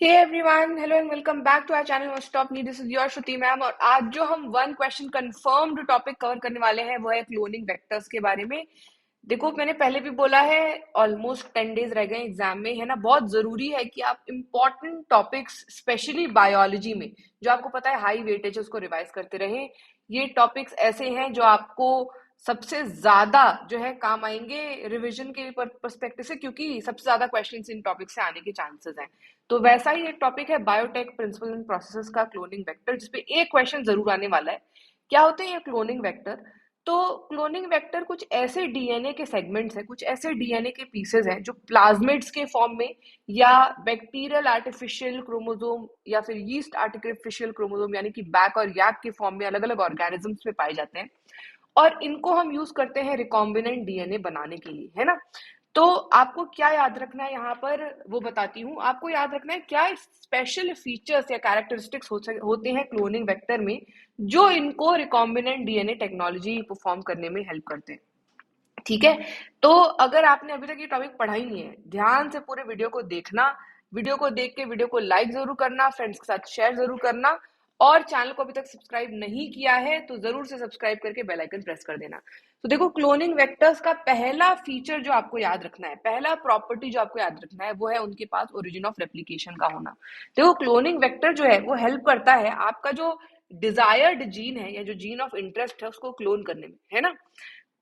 Hey everyone, hello and welcome back to our channel one stop me. This is your Shruti ma'am. और आज जो हम one question confirmed topic cover करने वाले हैं वो है क्लोनिंग वेक्टर्स के बारे में। देखो, मैंने पहले भी बोला है, ऑलमोस्ट 10 डेज रह गए एग्जाम में, है ना। बहुत जरूरी है कि आप इंपॉर्टेंट टॉपिक्स स्पेशली बायोलॉजी में जो आपको पता है हाई वेटेज है उसको रिवाइज करते रहें। ये टॉपिक्स ऐसे हैं जो आपको सबसे ज्यादा जो है काम आएंगे रिवीजन के पर्सपेक्टिव से, क्योंकि सबसे ज्यादा क्वेश्चंस इन टॉपिक से आने के चांसेस हैं। तो वैसा ही एक टॉपिक है बायोटेक प्रिंसिपल एंड प्रोसेसेस का क्लोनिंग वेक्टर, जिसपे एक क्वेश्चन जरूर आने वाला है। क्या होते हैं ये क्लोनिंग वेक्टर? तो क्लोनिंग वेक्टर कुछ ऐसे डीएनए के सेगमेंट्स हैं, कुछ ऐसे डीएनए के पीसेस हैं जो प्लाज्मिड्स के फॉर्म में या बैक्टीरियल आर्टिफिशियल क्रोमोसोम या फिर यीस्ट आर्टिफिशियल क्रोमोसोम यानी कि बैक और याक के फॉर्म में अलग अलग ऑर्गेनिजम्स में पाए जाते हैं। और इनको हम यूज करते हैं रिकॉम्बिनेंट डीएनए बनाने के लिए, है ना। तो आपको क्या याद रखना है यहाँ पर वो बताती हूँ। आपको याद रखना है क्या स्पेशल फीचर्स या कैरेक्टरिस्टिक्स होते हैं क्लोनिंग वेक्टर में जो इनको रिकॉम्बिनेंट डीएनए टेक्नोलॉजी परफॉर्म करने में हेल्प करते हैं। ठीक है। तो अगर आपने अभी तक ये टॉपिक पढ़ा ही नहीं है, ध्यान से पूरे वीडियो को देखना। वीडियो को देख के वीडियो को लाइक जरूर करना, फ्रेंड्स के साथ शेयर जरूर करना, और चैनल को अभी तक सब्सक्राइब नहीं किया है तो जरूर से सब्सक्राइब करके बेल आइकन प्रेस कर देना। तो देखो, क्लोनिंग वेक्टर्स का पहला फीचर जो आपको याद रखना है, पहला प्रॉपर्टी जो आपको याद रखना है, वो है उनके पास ओरिजिन ऑफ रेप्लिकेशन का होना। देखो, क्लोनिंग वेक्टर जो है वो हेल्प करता है आपका जो डिजायर्ड जीन है या जो जीन ऑफ इंटरेस्ट है उसको क्लोन करने में, है ना।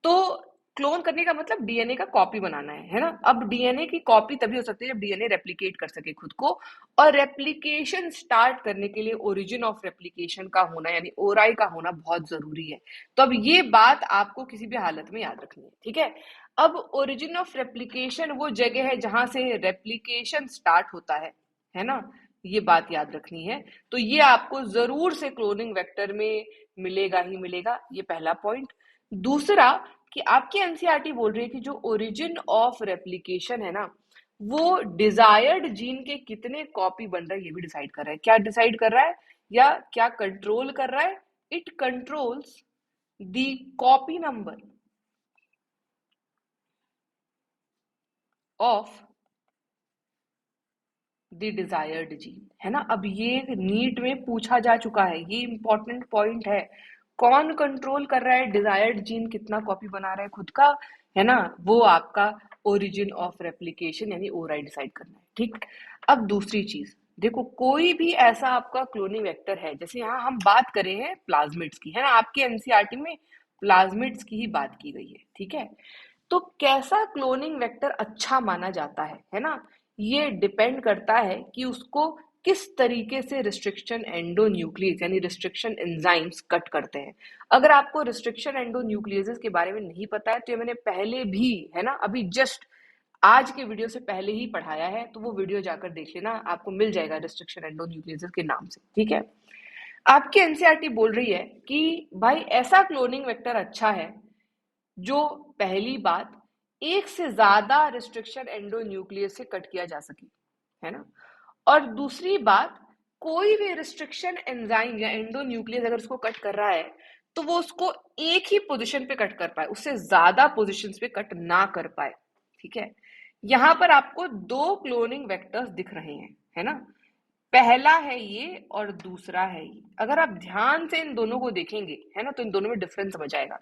तो क्लोन करने का मतलब डीएनए का कॉपी बनाना है ना। अब डीएनए की कॉपी तभी हो सकती है जब डीएनए रेप्लिकेट कर सके खुद को, और रेप्लिकेशन स्टार्ट करने के लिए ओरिजिन ऑफ रेप्लिकेशन का होना यानी ओराई का होना बहुत जरूरी है। तो अब ये बात आपको किसी भी हालत में याद रखनी है, ठीक है। अब ओरिजिन ऑफ रेप्लिकेशन वो जगह है जहां से रेप्लिकेशन स्टार्ट होता है ना। ये बात याद रखनी है। तो ये आपको जरूर से क्लोनिंग वेक्टर में मिलेगा ही मिलेगा, ये पहला पॉइंट। दूसरा, कि आपकी एनसीईआरटी बोल रही है कि जो ओरिजिन ऑफ रेप्लिकेशन है ना, वो डिजायर्ड जीन के कितने कॉपी बन रहा है ये भी डिसाइड कर रहा है। क्या डिसाइड कर रहा है या क्या कंट्रोल कर रहा है? It controls the copy number of the desired gene, है ना। अब ये नीट में पूछा जा चुका है, ये इंपॉर्टेंट पॉइंट है। कौन कंट्रोल कर रहा है डिजायर्ड जीन कितना कॉपी बना रहा है खुद का, है ना। वो आपका ओरिजिन ऑफ रेप्लिकेशन यानी ओराई डिसाइड करना है, ठीक। अब दूसरी चीज देखो, कोई भी ऐसा आपका क्लोनिंग वेक्टर है, जैसे यहाँ हम बात करें हैं प्लाज्मिड्स की, है ना। आपके एनसीईआरटी में प्लाज्मिड्स की ही बात की गई है, ठीक है। तो कैसा क्लोनिंग वेक्टर अच्छा माना जाता है ना। ये डिपेंड करता है कि उसको किस तरीके से रिस्ट्रिक्शन एंडोन्यूक्लियस यानी रिस्ट्रिक्शन एंजाइम्स कट करते हैं। अगर आपको रिस्ट्रिक्शन एंडोन्यूक्लियस के बारे में नहीं पता है तो ये मैंने पहले भी, है ना, अभी जस्ट आज के वीडियो से पहले ही पढ़ाया है, तो वो वीडियो जाकर देख लेना, आपको मिल जाएगा रिस्ट्रिक्शन एंडोन्यूक्लियस के नाम से, ठीक है। आपकी एनसीईआरटी बोल रही है कि भाई ऐसा क्लोनिंग वेक्टर अच्छा है जो, पहली बात, एक से ज्यादा रिस्ट्रिक्शन एंडोन्यूक्लियस से कट किया जा सके, है ना। और दूसरी बात, कोई भी रिस्ट्रिक्शन एंजाइम या एंडोन्यूक्लियस अगर उसको कट कर रहा है तो वो उसको एक ही पोजीशन पे कट कर पाए, उससे ज्यादा पोजीशंस पे कट ना कर पाए, ठीक है। यहां पर आपको दो क्लोनिंग वेक्टर्स दिख रहे हैं, है ना। पहला है ये और दूसरा है ये। अगर आप ध्यान से इन दोनों को देखेंगे, है ना, तो इन दोनों में डिफरेंस समझ आएगा।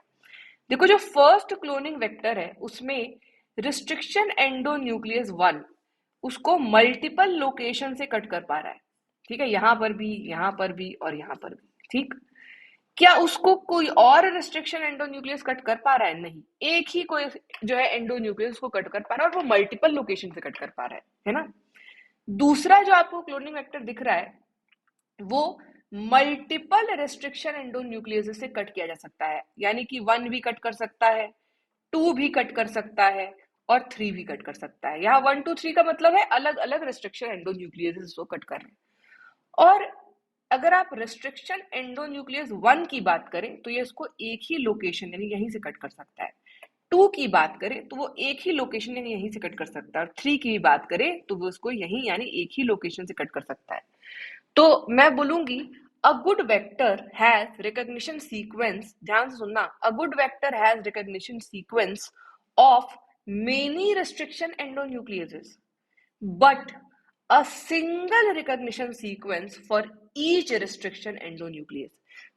देखो, जो फर्स्ट क्लोनिंग वेक्टर है उसमें रिस्ट्रिक्शन एंडोन्यूक्लियस 1 उसको मल्टीपल लोकेशन से कट कर पा रहा है, ठीक है। यहां पर भी, यहां पर भी और यहां पर भी, ठीक। क्या उसको कोई और रिस्ट्रिक्शन एंडोन्यूक्लियस कट कर पा रहा है? नहीं, एक ही कोई जो है एंडोन्यूक्लियस को कट कर पा रहा है और वो मल्टीपल लोकेशन से कट कर पा रहा है ना। दूसरा जो आपको क्लोनिंग वेक्टर दिख रहा है वो मल्टीपल रेस्ट्रिक्शन एंडोन्यूक्लियस से कट किया जा सकता है, यानी कि 1 भी कट कर सकता है, 2 भी कट कर सकता है और 3 भी कट कर सकता है। यहाँ 1 2 3 का मतलब है अलग अलग रेस्ट्रिक्शन एंडोन्यूक्लियस को कट कर रहे हैं। और अगर आप रेस्ट्रिक्शन एंडोन्यूक्लियस 1 की बात करें तो ये इसको एक ही लोकेशन यानी यहीं से कट कर सकता है। 2 की बात करें तो वो एक ही लोकेशन यानी यहीं से कट कर सकता है, और 3 की बात करें तो वो उसको यहीं यानी एक ही लोकेशन से कट कर सकता है। तो मैं बोलूंगी, a good vector has recognition sequence, ध्यान से सुनना, a good vector has recognition sequence of many restriction endonucleases, but a single recognition sequence for each restriction endonuclease।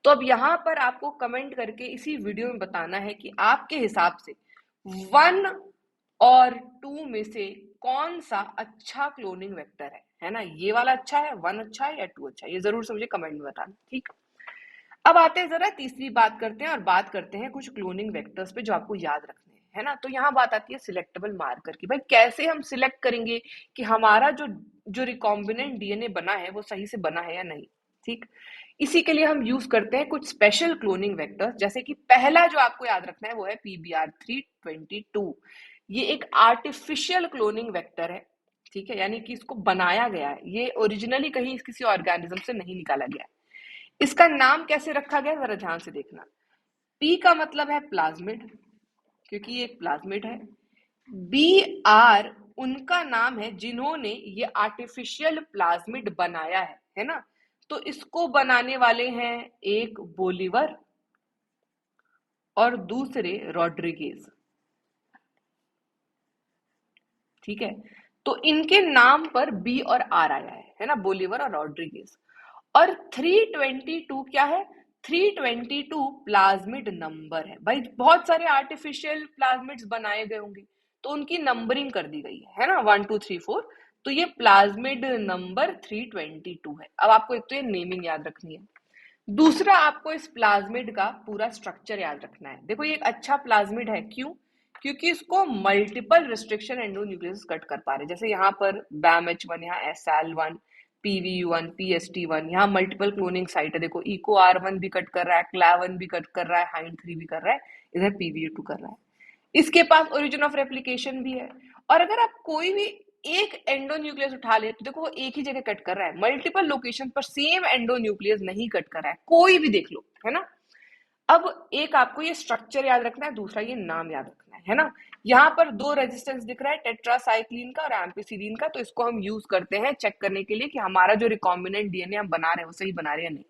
तो अब यहां पर आपको कमेंट करके इसी वीडियो में बताना है कि आपके हिसाब से 1 और 2 में से कौन सा अच्छा क्लोनिंग वेक्टर है ना? ये वाला अच्छा है, 1 अच्छा है या 2 अच्छा है, ये जरूर से मुझे कमेंट में बताना। ठीक, अब आते हैं जरा तीसरी बात करते हैं और बात करते हैं कुछ क्लोनिंग वेक्टर्स पे जो आपको याद रखने हैं, है ना? तो यहाँ बात आती है सिलेक्टेबल मार्कर की। भाई कैसे हम सिलेक्ट करेंगे कि हमारा जो जो रिकॉम्बिनेंट डीएनए बना है वो सही से बना है या नहीं? ठीक, इसी के लिए हम यूज करते हैं कुछ स्पेशल क्लोनिंग वेक्टर्स, जैसे कि पहला जो आपको याद रखना है वो है PBR322। ये एक आर्टिफिशियल क्लोनिंग वेक्टर है, ठीक है, यानी कि इसको बनाया गया है, ये ओरिजिनली कहीं किसी ऑर्गेनिज्म से नहीं निकाला गया है। इसका नाम कैसे रखा गया जरा ध्यान से देखना। पी का मतलब है प्लाज्मिड, क्योंकि ये एक प्लाज्मिड है। बी आर उनका नाम है जिन्होंने ये आर्टिफिशियल प्लाज्मिड बनाया है ना? तो इसको बनाने वाले हैं एक बोलिवर और दूसरे रॉड्रिगेज, ठीक है? तो इनके नाम पर बी और आर आया है ना, बोलिवर और रॉड्रिगेज। और 322 क्या है? 322 प्लाज्मिड नंबर है। भाई बहुत सारे आर्टिफिशियल प्लाज्मिड्स बनाए गए होंगे तो उनकी नंबरिंग कर दी गई है ना, 1 2 3 4। तो ये प्लाज्मिड नंबर 322 है। अब आपको एक तो ये नेमिंग याद रखनी है, दूसरा आपको इस प्लाज्मिड का पूरा स्ट्रक्चर याद रखना है। देखो ये एक अच्छा प्लाज्मिड है, क्यों? क्योंकि इसको मल्टीपल रिस्ट्रिक्शन एंडोन्यूक्लियस कट कर पा रहे, जैसे यहाँ पर BAMH1, यहाँ SAL1, PVU1, PST1, यहाँ मल्टीपल क्लोनिंग साइट है। देखो EcoR1 भी कट कर रहा है, CLAV1 भी कट कर रहा है, HIND3 भी कर रहा है, इधर PVU2 कर रहा है। इसके पास ओरिजिन ऑफ रेप्लिकेशन भी है। और अगर आप कोई भी एक एंडोन्यूक्लियस उठा ले तो देखो वो एक ही जगह कट कर रहा है, मल्टीपल लोकेशन पर सेम एंडोन्यूक्लियस नहीं कट कर रहा है, कोई भी देख लो, है ना? अब एक आपको ये स्ट्रक्चर याद रखना है, दूसरा ये नाम याद रखना है ना? यहाँ पर दो रेजिस्टेंस दिख रहा है, टेट्रासाइक्लिन का और एम्पिसिलिन का। तो इसको हम यूज करते हैं चेक करने के लिए कि हमारा जो रिकॉम्बिनेंट डीएनए हम बना रहे हैं वो सही बना रहे हैं या नहीं।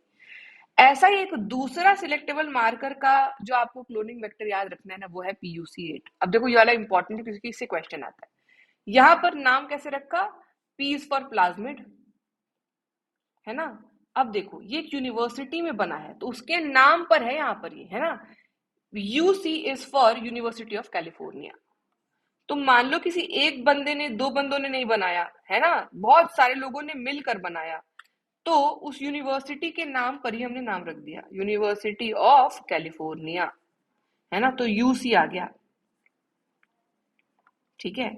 ऐसा ही एक दूसरा सिलेक्टेबल मार्कर का जो आपको क्लोनिंग वेक्टर याद रखना है ना, वो है PUC8। अब देखो ये वाला इंपॉर्टेंट है क्योंकि इससे क्वेश्चन आता है। यहां पर नाम कैसे रखा? P इज फॉर प्लाज्मिड, है ना? अब देखो ये एक यूनिवर्सिटी में बना है तो उसके नाम पर है यहाँ पर, ये है ना, UC is for university of California. तो मान लो किसी एक बंदे ने, दो बंदों ने नहीं बनाया, है ना, बहुत सारे लोगों ने मिलकर बनाया, तो उस यूनिवर्सिटी के नाम पर ही हमने नाम रख दिया, यूनिवर्सिटी ऑफ कैलिफोर्निया, है ना? तो UC आ गया, ठीक है।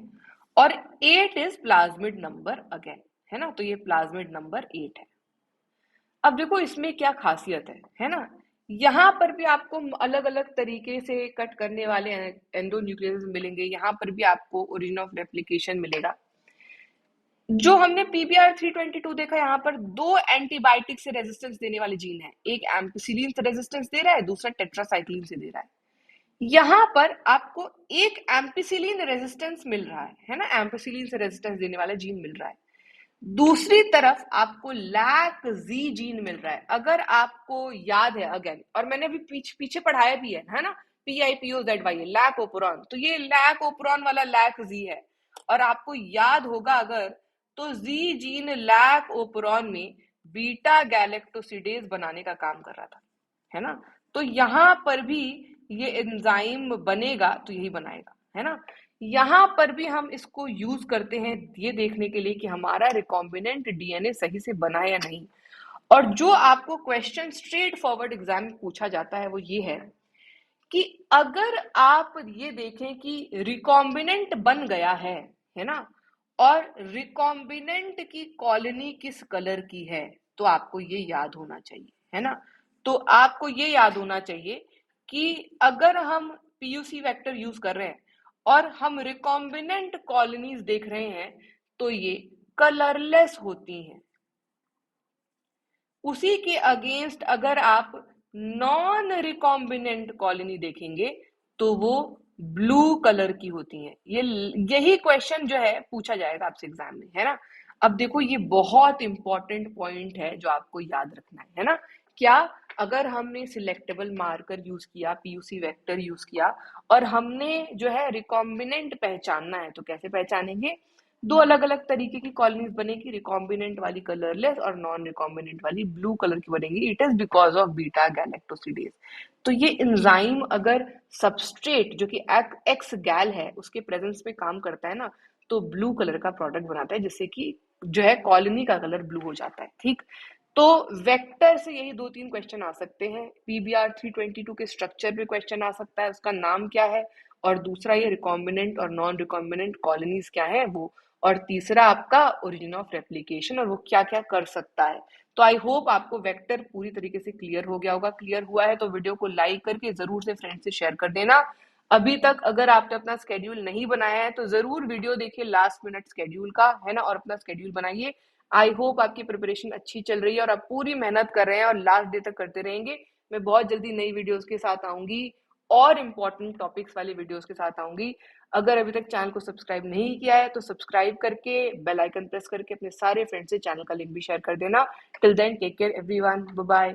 और 8 इज प्लाज्मिड नंबर अगेन, है ना? तो ये प्लाज्मिड नंबर 8 है। अब देखो इसमें क्या खासियत है ना? यहाँ पर भी आपको अलग अलग तरीके से कट करने वाले एंडोन्यूक्लियस मिलेंगे, यहाँ पर भी आपको ओरिजिन ऑफ रेप्लिकेशन मिलेगा। जो हमने PBR322 देखा, यहाँ पर दो एंटीबायोटिक से रेजिस्टेंस देने वाले जीन है, एक एम्पिसिलिन से रेजिस्टेंस दे रहा है, दूसरा टेट्रासाइक्लिन से दे रहा है। यहाँ पर आपको एक एम्पिसिलिन रेजिस्टेंस मिल रहा है ना, एम्पिसिलिन से रेजिस्टेंस देने वाला जीन मिल रहा है। दूसरी तरफ आपको लैक जी जीन मिल रहा है। अगर आपको याद है अगेन, और मैंने अभी पीछे पढ़ाया भी है ना, PIPOZY लैक ओपरॉन, तो ये लैक ओपरॉन वाला लैक जी है। और आपको याद होगा अगर, तो जी जीन लैक ओपरॉन में बीटा गैलेक्टोसिडेज बनाने का काम कर रहा था, है ना? तो यहां पर भी ये एंजाइम बनेगा तो यही बनाएगा, है ना? यहां पर भी हम इसको यूज करते हैं ये देखने के लिए कि हमारा रिकॉम्बिनेंट डीएनए सही से बना है या नहीं। और जो आपको क्वेश्चन स्ट्रेट फॉरवर्ड एग्जाम में पूछा जाता है वो ये है कि अगर आप ये देखें कि रिकॉम्बिनेंट बन गया है ना, और रिकॉम्बिनेंट की कॉलोनी किस कलर की है, तो आपको ये याद होना चाहिए, है ना? तो आपको ये याद होना चाहिए कि अगर हम PUC वेक्टर यूज कर रहे हैं और हम रिकॉम्बिनेंट कॉलोनीज देख रहे हैं तो ये कलरलेस होती हैं। उसी के अगेंस्ट अगर आप नॉन रिकॉम्बिनेंट कॉलोनी देखेंगे तो वो ब्लू कलर की होती हैं। यही क्वेश्चन जो है पूछा जाएगा आपसे एग्जाम में, है ना? अब देखो ये बहुत इंपॉर्टेंट पॉइंट है जो आपको याद रखना है ना? क्या? अगर हमने सिलेक्टेबल मार्कर यूज किया, PUC वेक्टर यूज किया, और हमने जो है रिकॉम्बिनेंट पहचानना है, तो कैसे पहचानेंगे? दो अलग अलग तरीके की कॉलोनीज बनेगी, रिकॉम्बिनेंट वाली कलरलेस और नॉन रिकॉम्बिनेंट वाली ब्लू कलर की बनेगी। It is because of beta galactosidase. तो ये एंजाइम अगर सबस्ट्रेट जो कि एक्स गैल है उसके प्रेजेंस में काम करता है ना, तो ब्लू कलर का प्रोडक्ट बनाता है, जिससे कि जो है कॉलोनी का कलर ब्लू हो जाता है। ठीक, तो वेक्टर से यही दो तीन क्वेश्चन आ सकते हैं। पीबीआर 322 के स्ट्रक्चर पे क्वेश्चन आ सकता है, उसका नाम क्या है, और दूसरा ये रिकॉम्बिनेंट और नॉन रिकॉम्बिनेंट कॉलोनीज क्या है वो, और तीसरा आपका ओरिजिन ऑफ रेप्लिकेशन और वो क्या क्या कर सकता है। तो आई होप आपको वेक्टर पूरी तरीके से क्लियर हो गया होगा। क्लियर हुआ है तो वीडियो को लाइक करके जरूर से फ्रेंड से शेयर कर देना। अभी तक अगर आपने अपना स्केड्यूल नहीं बनाया है तो जरूर वीडियो देखिए लास्ट मिनट स्केड्यूल का, है ना, और अपना स्केड्यूल बनाइए। आई होप आपकी प्रिपरेशन अच्छी चल रही है और आप पूरी मेहनत कर रहे हैं और लास्ट डे तक करते रहेंगे। मैं बहुत जल्दी नई वीडियोस के साथ आऊंगी और इम्पोर्टेंट टॉपिक्स वाली वीडियोस के साथ आऊंगी। अगर अभी तक चैनल को सब्सक्राइब नहीं किया है तो सब्सक्राइब करके बेल आइकन प्रेस करके अपने सारे फ्रेंड्स से चैनल का लिंक भी शेयर कर देना। Till then take care everyone, bye bye.